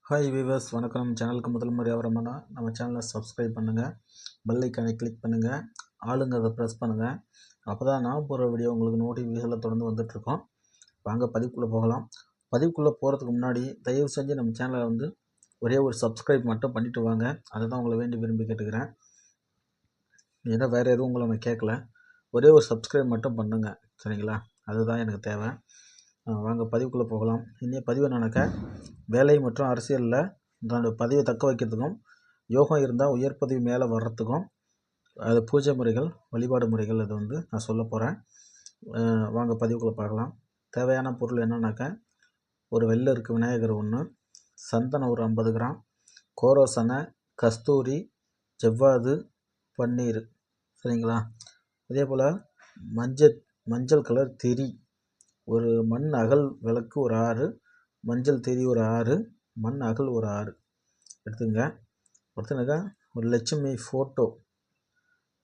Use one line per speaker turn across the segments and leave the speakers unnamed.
Hi viewers, வணக்கம். நம்ம சேனலுக்கு முதல் முறையாக வரமானா நம்ம சேனலை சப்ஸ்கிரைப் பண்ணுங்கள், பெல் ஐக்கானை கிளிக் பண்ணுங்கள், ஆளுங்கிறத ப்ரெஸ் பண்ணுங்கள். அப்போ தான் நான் போகிற வீடியோ உங்களுக்கு நோட்டிஃபிகேஷனில் தொடர்ந்து வந்துட்டுருக்கோம். வாங்க பதிவுக்குள்ளே போகலாம். பதிவுக்குள்ளே போகிறதுக்கு முன்னாடி தயவு செஞ்சு நம்ம சேனலை ஒரே ஒரு சப்ஸ்கிரைப் மட்டும் பண்ணிவிட்டு வாங்க. அதை தான் உங்களை விரும்பி கேட்டுக்கிறேன். ஏன்னா வேறு எதுவும் உங்களை நான் கேட்கல. ஒரே ஒரு சப்ஸ்கிரைப் மட்டும் பண்ணுங்கள், சரிங்களா? அதுதான் எனக்கு தேவை. வாங்க பதிவுக்குள்ளே போகலாம். இன்றைய பதிவு என்னன்னாக்கா, வேலை மற்றும் அரசியலில் தன்னோட பதவியை தக்க வைக்கிறதுக்கும், யோகம் இருந்தால் உயர் பதவி மேலே வர்றதுக்கும் அது பூஜை முறைகள், வழிபாடு முறைகள் அது நான் சொல்ல போகிறேன். வாங்க பதிவுக்குள்ளே பார்க்கலாம். தேவையான பொருள் என்னன்னாக்கா, ஒரு வெள்ளை இருக்குது விநாயகர் ஒன்று, சந்தனம் ஒரு 50 கிராம், கோரோசனை, கஸ்தூரி, ஜவ்வாது, பன்னீர், சரிங்களா? அதே போல் மஞ்சள் கலர் திரி, ஒரு மண் அகல் விளக்கு ஒரு 6, மஞ்சள் திரி ஒரு 6, மண் அகல் ஒரு 6 எடுத்துங்க. ஒருத்தனுக்கா ஒரு லட்சுமி ஃபோட்டோ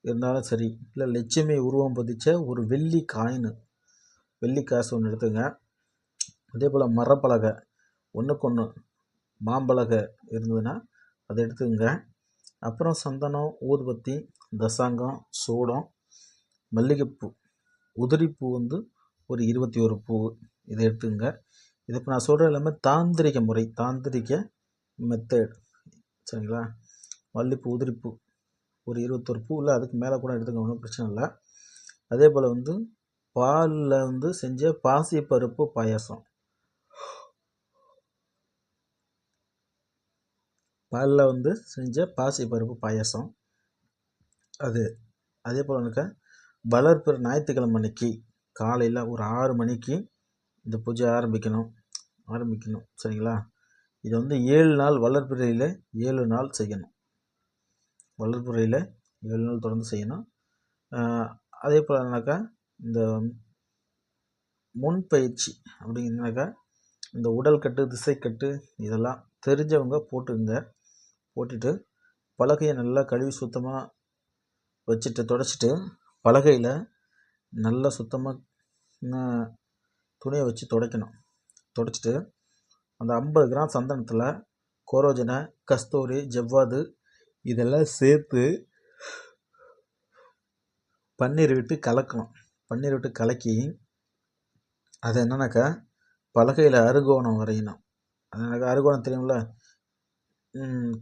இருந்தாலும் சரி, இல்லை லட்சுமி உருவம் பதிச்ச ஒரு வெள்ளி காசு ஒன்று எடுத்துங்க. அதே போல் மரப்பலகை ஒன்றுக்கு ஒன்று மாம்பலகை இருந்ததுன்னா அதை எடுத்துங்க. அப்புறம் சந்தனம், ஊதுபத்தி, தசாங்கம், சூடம், மல்லிகைப்பூ, உதிரிப்பூ ஒரு 21 பூ இதை எடுத்துங்க. இது இப்போ நான் சொல்கிற எல்லாமே தாந்திரிக முறை, தாந்திரிக மெத்தட், சரிங்களா? மல்லிப்பூ, உதிரிப்பூ ஒரு 21 பூ, இல்லை அதுக்கு மேலே கூட எடுத்துக்க, ஒன்றும் பிரச்சனை இல்லை. அதே போல் பாலில் செஞ்ச பாசிப்பருப்பு பாயாசம், பாலில் செஞ்ச பாசிப்பருப்பு பாயாசம் அது. அதே போல் வளர்ப்பிற ஞாயிற்றுக்கிழமை அன்னைக்கு காலையில் ஒரு 6 மணிக்கு இந்த பூஜை ஆரம்பிக்கணும், சரிங்களா? இது 7 நாள் வளர்ப்பிறையில் 7 நாள் செய்யணும். வளர்ப்புறையில் 7 நாள் தொடர்ந்து செய்யணும். அதே போல் இந்த முன்பயிற்சி அப்படிங்கிறதுனாக்கா, இந்த உடல் கட்டு, திசைக்கட்டு இதெல்லாம் தெரிஞ்சவங்க போட்டுட்டு பலகையை நல்லா கழுவி சுத்தமாக வச்சுட்டு தொடச்சிட்டு, பலகையில் நல்லா சுத்தமாக துணியை வச்சு தொடச்சிட்டு அந்த 50 கிராம் சந்தனத்தில் கோரோஜனை, கஸ்தூரி, ஜவ்வாது இதெல்லாம் சேர்த்து பன்னீர் விட்டு கலக்கி அதை என்னன்னாக்கா பலகையில் அறுகோணம் வரையணும். அதனாக்கா அறுகோணம் தெரியும்ல,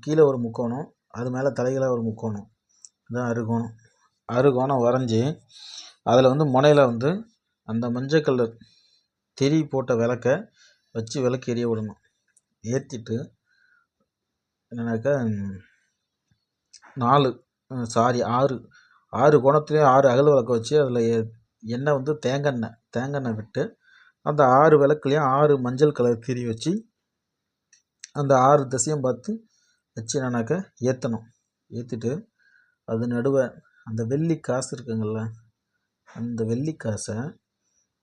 கீழே ஒரு முக்கோணம், அது மேலே தலைகளாக ஒரு முக்கோணம், இதுதான் அறுகோணம் வரைஞ்சி அதில் முனையில் அந்த மஞ்சள் கலர் திரி போட்ட விளக்கை வச்சு விளக்கு எரிய விடணும். ஏற்றிட்டு என்னன்னாக்கா 6 கோணத்துலேயும் 6 அகல் விளக்கு வச்சு அதில் எண்ணெய் தேங்காய் விட்டு அந்த 6 விளக்குலேயும் 6 மஞ்சள் கலர் திரி வச்சு அந்த 6 திசையும் பார்த்து வச்சு என்னன்னாக்கா ஏற்றிட்டு அது நடுவே அந்த வெள்ளி காசு இருக்குங்கள்ல, அந்த வெள்ளி காசை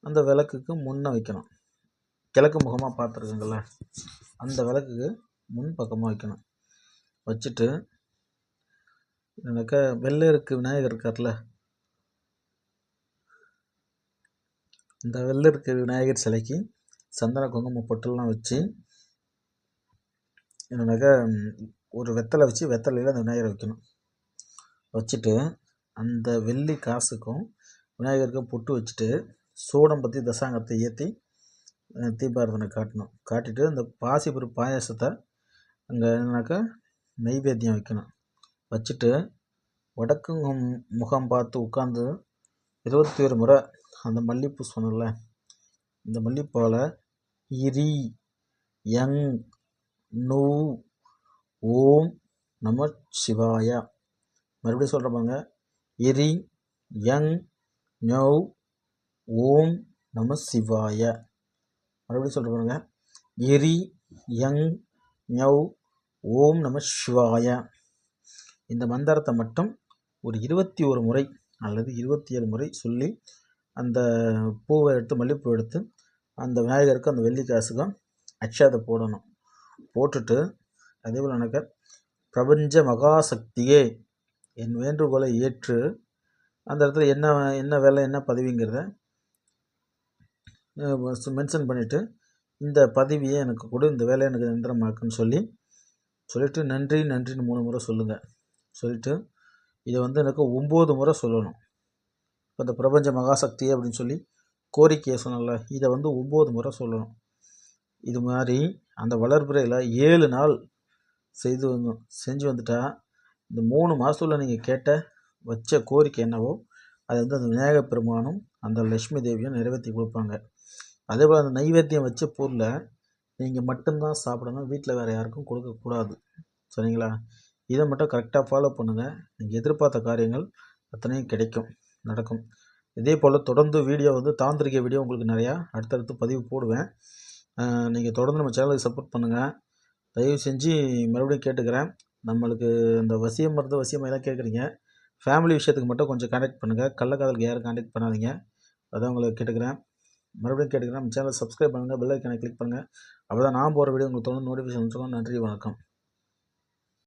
அந்த விளக்குக்கு முன்னே வைக்கணும். கிழக்கு முகமாக பார்த்துருக்குங்கள, அந்த விளக்குக்கு முன் பக்கமாக வைக்கணும். வச்சுட்டு என்னக்கா வெள்ளை இருக்கு விநாயகர் இருக்கார்ல, இந்த வெள்ளை இருக்கு விநாயகர் சிலைக்கு சந்தன குங்குமம் பொட்டெல்லாம் வச்சு என்னன்னாக்கா ஒரு வெத்தலை வச்சு வெத்தலையில் அந்த விநாயகரை வைக்கணும். வச்சுட்டு அந்த வெள்ளி காசுக்கும் விநாயகருக்கும் பொட்டு வச்சுட்டு சூடம் பற்றி தசாங்கத்தை ஏற்றி தீபாரதனை காட்டிட்டு அந்த பாசிப்பருப்பு பாயாசத்தை அங்கே என்னன்னாக்கா நைவேத்தியம் வைக்கணும். வச்சுட்டு வடக்கு முகம் பார்த்து உட்காந்து 21 முறை அந்த மல்லிப்பூ சொன்னல, இந்த மல்லிப்பூவில் இரி யங் நூ ஓம் நம சிவாய, மறுபடியும் சொல்கிறப்பாங்க, இரி யங் நௌ ஓம் நம சிவாய, மறுபடியும் சொல்கிற பாருங்க, இரி யங் ஞௌ ஓம் நம சிவாய. இந்த மந்திரத்தை மட்டும் ஒரு 21 முறை அல்லது 27 முறை சொல்லி அந்த பூவை எடுத்து, மல்லிப்பூ எடுத்து அந்த விநாயகருக்கு அந்த வெள்ளி காசுக்கும் அட்சாதை போடணும். போட்டுட்டு அதே போல் பிரபஞ்ச மகாசக்தியே என் வேண்டுகோளை ஏற்று அந்த இடத்துல என்ன வேலை, என்ன பதவிங்கிறத மென்ஷன் பண்ணிவிட்டு இந்த பதவியை எனக்கு கொடு, இந்த வேலையை எனக்கு நிரந்தரமாக்குன்னு சொல்லிவிட்டு நன்றி நன்றின்னு 3 முறை சொல்லுங்கள். சொல்லிவிட்டு இதை வந்து எனக்கு 9 முறை சொல்லணும். இப்போ இந்த பிரபஞ்ச மகாசக்தி அப்படின்னு சொல்லி கோரிக்கையை சொன்னல, இதை வந்து 9 முறை சொல்லணும். இது மாதிரி அந்த வளர்பிறையில் 7 நாள் செஞ்சு வந்துட்டா இந்த 3 மாதத்துல நீங்கள் கேட்ட வச்ச கோரிக்கை என்னவோ அதை வந்து அந்த விநாயகர் பெருமானும் அந்த லட்சுமி தேவியும் நிறைவேற்றி கொடுப்பாங்க. அதே போல் அந்த நைவேத்தியம் வச்ச பொருளை நீங்கள் மட்டும்தான் சாப்பிடணும், வீட்டில் வேறு யாருக்கும் கொடுக்கக்கூடாது. சரிங்களா? இதை மட்டும் கரெக்டாக ஃபாலோ பண்ணுங்கள். நீங்கள் எதிர்பார்த்த காரியங்கள் அத்தனையும் கிடைக்கும், நடக்கும். இதே போல் தொடர்ந்து வீடியோ வந்து தாந்திரிக வீடியோ உங்களுக்கு நிறையா அடுத்தடுத்து பதிவு போடுவேன். நீங்கள் தொடர்ந்து நம்ம சேனலுக்கு சப்போர்ட் பண்ணுங்கள். தயவு செஞ்சு மறுபடியும் கேட்டுக்கிறேன், நம்மளுக்கு இந்த வசியம் மருந்து வசியமாகலாம் கேட்குறீங்க, ஃபேமிலி விஷயத்துக்கு மட்டும் கொஞ்சம் கான்டாக்ட் பண்ணுங்கள். கள்ளக்காதலுக்கு யாரும் கான்டாக்ட் பண்ணாதீங்க. அதான் உங்களை கேட்டுக்கிறேன், மறுபடியும் கேட்டுக்கிறேன். நம்ம சேனலை சப்ஸ்கிரைப் பண்ணுங்கள், பெல் ஐக்கானை கிளிக் பண்ணுங்கள். அப்போ தான் நான் போகிற வீடியோ உங்களுக்கு தொடர்ந்து நோட்டிஃபிகேஷன் வந்துடும். நன்றி, வணக்கம்.